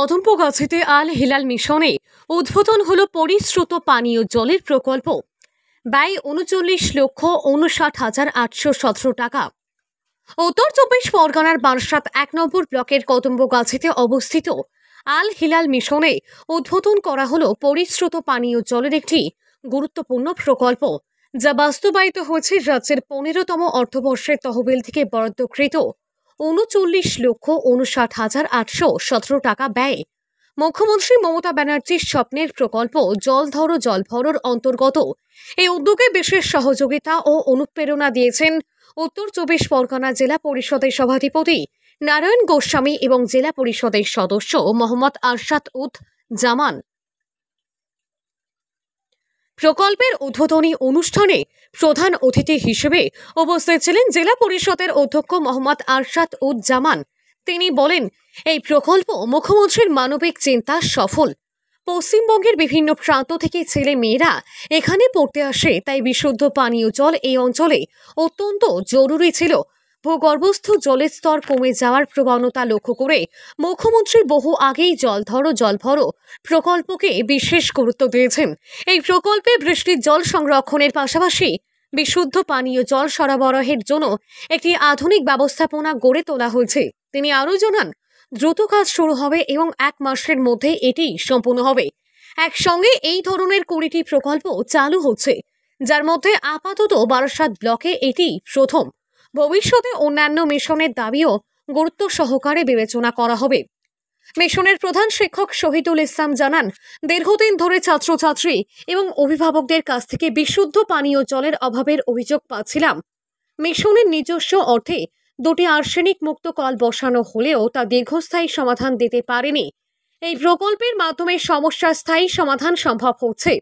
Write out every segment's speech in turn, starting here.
কদমগাছিতে Al Hilal মিশনে উদ্বোধন হলো পরিশ্রুত পানীয় জলের প্রকল্প। ব্যয় ৩৯,৫৯,৮১৭ টাকা। উত্তর চব্বিশ পরগনার বারাসাত ১ নম্বর ব্লকের কদমগাছিতে অবস্থিত আল হিলাল মিশনে উদ্বোধন করা হলো পরিশ্রুত পানীয় জলের একটি গুরুত্বপূর্ণ প্রকল্প, যা বাস্তবায়িত হয়েছে রাজ্যের ১৫তম অর্থবর্ষের তহবিল থেকে বরাদ্দকৃত ৩৯,৫৯,৮১৭ টাকা ব্যয়ে। মুখ্যমন্ত্রী মমতা ব্যানার্জির স্বপ্নের প্রকল্প জল ধরো জল ভরোর অন্তর্গত এই উদ্যোগে বিশেষ সহযোগিতা ও অনুপ্রেরণা দিয়েছেন উত্তর চব্বিশ পরগনা জেলা পরিষদের সভাধিপতি নারায়ণ গোস্বামী এবং জেলা পরিষদের সদস্য মোহাম্মদ আরশাদ উদ জামান। প্রকল্পের উদ্বোধনী অনুষ্ঠানে প্রধান অতিথি হিসেবে উপস্থিত ছিলেন জেলা পরিষদের অধ্যক্ষ মোহাম্মদ আরশাদ উদ জামান। তিনি বলেন, এই প্রকল্প মুখ্যমন্ত্রীর মানবিক চিন্তা সফল। পশ্চিমবঙ্গের বিভিন্ন প্রান্ত থেকে ছেলে মেয়েরা এখানে পড়তে আসে, তাই বিশুদ্ধ পানীয় জল এই অঞ্চলে অত্যন্ত জরুরি ছিল। ভূগর্ভস্থ জলের স্তর কমে যাওয়ার প্রবণতা লক্ষ্য করে মুখ্যমন্ত্রী বহু আগেই জল ধরো জল ভরো প্রকল্পকে বিশেষ গুরুত্ব দিয়েছেন। এই প্রকল্পে বৃষ্টির জল সংরক্ষণের পাশাপাশি বিশুদ্ধ পানীয় জল সরবরাহের জন্য একটি আধুনিক ব্যবস্থাপনা গড়ে তোলা হয়েছে। তিনি আরও জানান, দ্রুত কাজ শুরু হবে এবং ১ মাসের মধ্যে এটি সম্পূর্ণ হবে। একসঙ্গে এই ধরনের ২০টি প্রকল্প চালু হচ্ছে, যার মধ্যে আপাতত বারাসাত ব্লকে এটি প্রথম। ভবিষ্যতে অন্যান্য মিশনের দাবিও গুরুত্ব সহকারে বিবেচনা করা হবে। মিশনের প্রধান শিক্ষক শহীদুল ইসলাম জানান, দীর্ঘদিন ধরে ছাত্রছাত্রী এবং অভিভাবকদের কাছ থেকে বিশুদ্ধ পানীয় জলের অভাবের অভিযোগ পাচ্ছিলাম। মিশনের নিজস্ব অর্থে ২টি আর্সেনিক মুক্ত কল বসানো হলেও তা দীর্ঘস্থায়ী সমাধান দিতে পারেনি। এই প্রকল্পের মাধ্যমে সমস্যার স্থায়ী সমাধান সম্ভব হচ্ছে।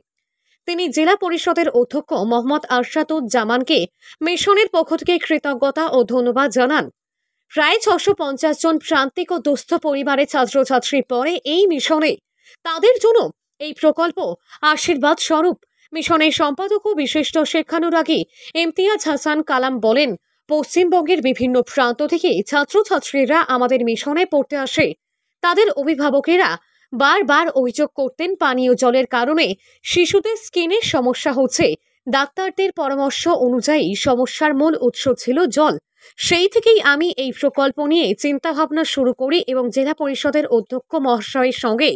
তিনি জেলা পরিষদের অধ্যক্ষ মোহাম্মদ আরশাদ উদ জামানকে মিশনের পক্ষ থেকে কৃতজ্ঞতা ও ধন্যবাদ জানান। প্রায় ৬৫০ জন প্রান্তিক ও দুস্থ পরিবারের ছাত্রছাত্রী পড়ে এই মিশনে। তাদের জন্য এই প্রকল্প আশীর্বাদ স্বরূপ। মিশনের সম্পাদক ও বিশিষ্ট শিক্ষানুরাগী ইমতিয়াজ হাসান কালাম বলেন, পশ্চিমবঙ্গের বিভিন্ন প্রান্ত থেকে ছাত্রছাত্রীরা আমাদের মিশনে পড়তে আসে। তাদের অভিভাবকেরা বারবার অভিযোগ করতেন পানীয় জলের কারণে শিশুদের স্কিনের সমস্যা হচ্ছে। ডাক্তারদের পরামর্শ অনুযায়ী সমস্যার মূল উৎস ছিল জল। সেই থেকেই আমি এই প্রকল্প নিয়ে চিন্তাভাবনা শুরু করি এবং জেলা পরিষদের অধ্যক্ষ মহাশয়ের সঙ্গে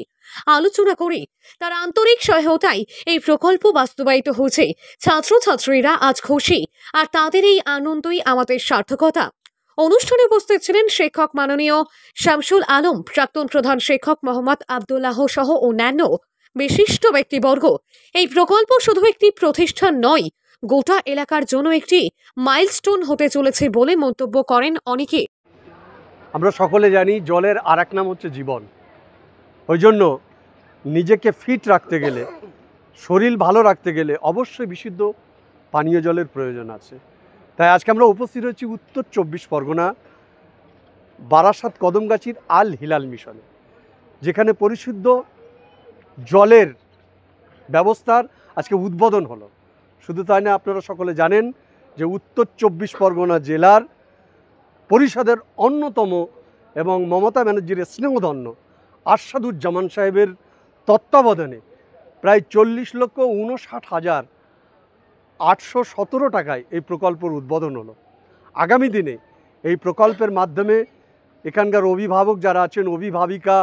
আলোচনা করি। তার আন্তরিক সহায়তায় এই প্রকল্প বাস্তবায়িত হয়েছে। ছাত্রছাত্রীরা আজ খুশি, আর তাদের এই আনন্দই আমাদের সার্থকতা। অনুষ্ঠানে উপস্থিত ছিলেন শিক্ষক মাননীয় শামসুল আলম, প্রাক্তন প্রধান শিক্ষক মোহাম্মদ আবদুল্লাহ সহ অন্যান্য বিশিষ্ট ব্যক্তিবর্গ। এই প্রকল্প শুধু একটি প্রতিষ্ঠান নয়, গোটা এলাকার জন্য একটি মাইলস্টোন হতে চলেছে বলে মন্তব্য করেন অনেকে। আমরা সকলে জানি জলের আর এক নাম হচ্ছে জীবন। ওই জন্য নিজেকে ফিট রাখতে গেলে, শরীর ভালো রাখতে গেলে অবশ্যই বিশুদ্ধ পানীয় জলের প্রয়োজন আছে। তাই আজকে আমরা উপস্থিত হচ্ছি উত্তর চব্বিশ পরগনা বারাসাত কদমগাছির আল হিলাল মিশনে, যেখানে পরিশুদ্ধ জলের ব্যবস্থার আজকে উদ্বোধন হলো। শুধু তাই না, আপনারা সকলে জানেন যে উত্তর চব্বিশ পরগনা জেলার পরিষদের অন্যতম এবং মমতা ব্যানার্জির স্নেহধন্য আরশাদুজ্জামান সাহেবের তত্ত্বাবধানে প্রায় ৪০,৫৯,৮১৭ টাকায় এই প্রকল্পের উদ্বোধন হলো। আগামী দিনে এই প্রকল্পের মাধ্যমে এখানকার অভিভাবক যারা আছেন, অভিভাবিকা,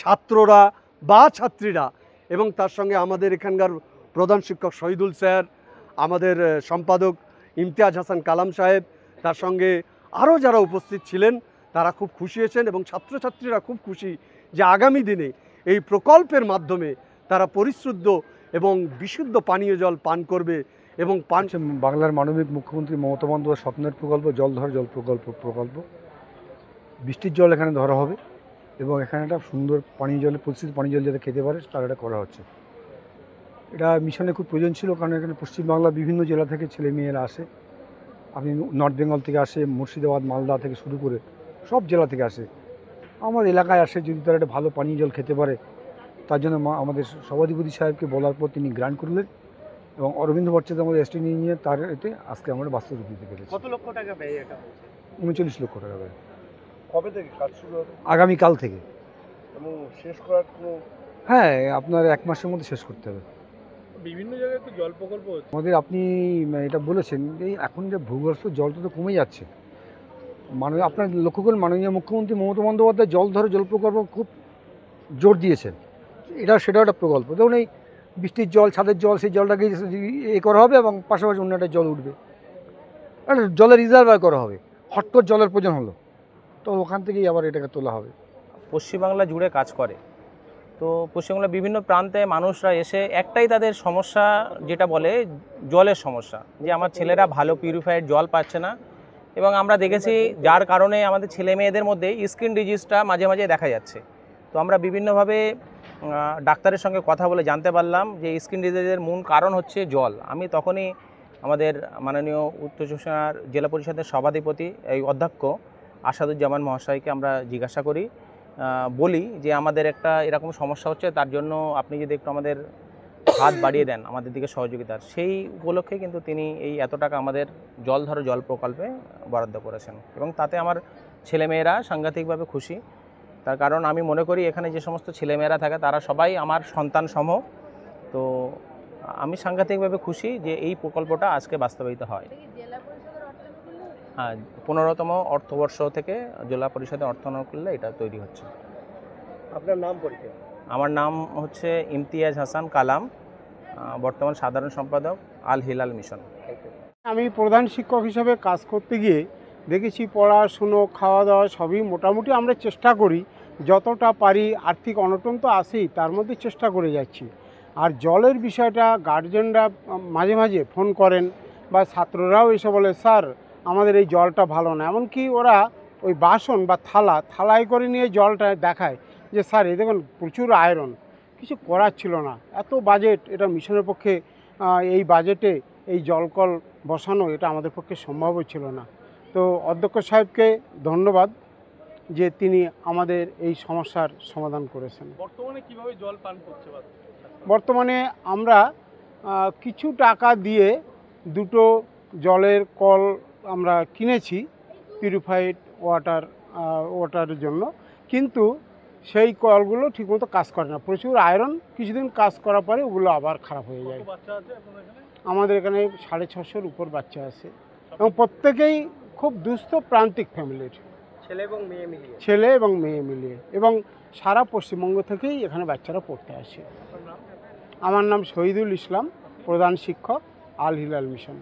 ছাত্ররা বা ছাত্রীরা, এবং তার সঙ্গে আমাদের এখানকার প্রধান শিক্ষক শহীদুল স্যার, আমাদের সম্পাদক ইমতিয়াজ হাসান কালাম সাহেব, তার সঙ্গে আরও যারা উপস্থিত ছিলেন, তারা খুব খুশি হয়েছেন এবং ছাত্রছাত্রীরা খুব খুশি যে আগামী দিনে এই প্রকল্পের মাধ্যমে তারা পরিশুদ্ধ এবং বিশুদ্ধ পানীয় জল পান করবে। এবং বাংলার মানবিক মুখ্যমন্ত্রী মমতা বন্দ্যোপাধ্যায়ের স্বপ্নের প্রকল্প জল ধর জল প্রকল্প। বৃষ্টির জল এখানে ধরা হবে এবং এখানে একটা সুন্দর পানীয় জলের পরিস্থিতি, পানীয় জল যাতে খেতে পারে তার এটা করা হচ্ছে। এটা মিশনে খুব প্রয়োজন ছিল, কারণ এখানে পশ্চিমবাংলার বিভিন্ন জেলা থেকে ছেলে মেয়েরা আসে। আপনি নর্থ বেঙ্গল থেকে আসে, মুর্শিদাবাদ, মালদা থেকে শুরু করে সব জেলা থেকে আসে। আমার এলাকায় আসে, যদি তারা একটা ভালো পানীয় জল খেতে পারে, তার জন্য আমাদের সভাধিপতি সাহেবকে বলার পর তিনি গ্রান্ট করলেন এবং অরবিন্দ ভট্টাচার্য আমাদের এসটি নিয়ে তার এতে আজকে আমরা বাস্তব রূপ দিতে পেরেছি। কত লক্ষ টাকা ব্যয় এটা হচ্ছে? ৩৯ লক্ষ টাকা ব্যয়। কবে থেকে কাজ শুরু হবে? আগামীকাল থেকে। এবং শেষ করার কোনো হ্যাঁ, আপনার 1 মাসের মধ্যে শেষ করতে হবে। বিভিন্ন জায়গায় তো জল প্রকল্প হচ্ছে। আমাদের আপনি এটা বলেছেন, এই এখন যে ভূগর্ভস্থ জলটা তো কমে যাচ্ছে। আপনার লক্ষ্য করুন, মাননীয় মুখ্যমন্ত্রী মমতা বন্দ্যোপাধ্যায় জল ধরে জল প্রকল্প খুব জোর দিয়েছেন। সেটাও একটা প্রকল্প। দেখুন, এই বৃষ্টির জল, ছাদের জল, সেই জলটাকে করা হবে এবং পাশাপাশি অন্য একটা জল উঠবে। আর জলের রিজার্ভার করা হবে। হট করে জলের প্রয়োজন হলো, তো ওখান থেকেই আবার এটাকে তোলা হবে। পশ্চিমবাংলা জুড়ে কাজ করে। তো পশ্চিমবাংলার বিভিন্ন প্রান্তে মানুষরা এসে একটাই তাদের সমস্যা, যেটা বলে জলের সমস্যা, যে আমার ছেলেরা ভালো পিউরিফাইড জল পাচ্ছে না। এবং আমরা দেখেছি যার কারণে আমাদের ছেলে মেয়েদের মধ্যে স্কিন ডিজিজটা মাঝে মাঝে দেখা যাচ্ছে। তো আমরা বিভিন্নভাবে ডাক্তারের সঙ্গে কথা বলে জানতে পারলাম যে স্কিন ডিজিজের মূল কারণ হচ্ছে জল। আমি তখনই আমাদের মাননীয় উত্তর চব্বিশ পরগনার জেলা পরিষদের সভাধিপতি এই অধ্যক্ষ আসাদুজ্জামান মহাশয়কে আমরা জিজ্ঞাসা করি, বলি যে আমাদের একটা এরকম সমস্যা হচ্ছে, তার জন্য আপনি যদি একটু আমাদের হাত বাড়িয়ে দেন আমাদের দিকে সহযোগিতার, সেই উপলক্ষে কিন্তু তিনি এই এত টাকা আমাদের জল ধরো জল প্রকল্পে বরাদ্দ করেছেন। এবং তাতে আমার ছেলেমেয়েরা সাংঘাতিকভাবে খুশি। তার কারণ আমি মনে করি এখানে যে সমস্ত ছেলেমেয়েরা থাকে তারা সবাই আমার সন্তান সম। তো আমি সাংঘাতিকভাবে খুশি যে এই প্রকল্পটা আজকে বাস্তবায়িত হয়। হ্যাঁ, 15তম অর্থবর্ষ থেকে জেলা পরিষদের অর্থানুকূল্যে এটা তৈরি হচ্ছে। আপনার নাম পরিচয়? আমার নাম হচ্ছে ইমতিয়াজ হাসান কালাম, বর্তমান সাধারণ সম্পাদক আল হিলাল মিশন। আমি প্রধান শিক্ষক হিসেবে কাজ করতে গিয়ে দেখেছি পড়াশুনো, খাওয়া দাওয়া সবই মোটামুটি আমরা চেষ্টা করি যতটা পারি। আর্থিক অনটন তো আসেই, তার মধ্যে চেষ্টা করে যাচ্ছি। আর জলের বিষয়টা গার্জেনরা মাঝে মাঝে ফোন করেন বা ছাত্ররাও এসে বলে, স্যার আমাদের এই জলটা ভালো না। এমনকি ওরা ওই বাসন বা থালায় করে নিয়ে জলটা দেখায় যে স্যার এই দেখুন প্রচুর আয়রন। কিছু করার ছিল না, এত বাজেট, এটা মিশনের পক্ষে এই বাজেটে এই জলকল বসানো এটা আমাদের পক্ষে সম্ভবও ছিল না। তো অধ্যক্ষ সাহেবকে ধন্যবাদ যে তিনি আমাদের এই সমস্যার সমাধান করেছেন। বর্তমানে কিভাবে জল পান করছে? বর্তমানে আমরা কিছু টাকা দিয়ে দুটো জলের কল আমরা কিনেছি পিউরিফাইড ওয়াটারের জন্য, কিন্তু সেই কলগুলো ঠিকমতো কাজ করে না, প্রচুর আয়রন। কিছুদিন কাজ করার পরে ওগুলো আবার খারাপ হয়ে যায়। বাচ্চা আছে আপনাদের এখানে? আমাদের এখানে 650-র উপর বাচ্চা আছে এবং প্রত্যেকেই খুব দুস্থ প্রান্তিক ফ্যামিলির, ছেলে এবং মেয়ে মিলিয়ে। ছেলে এবং মেয়ে মিলিয়ে, এবং সারা পশ্চিমবঙ্গ থেকেই এখানে বাচ্চারা পড়তে আসে। আমার নাম শহীদুল ইসলাম, প্রধান শিক্ষক, আল হিলাল মিশন।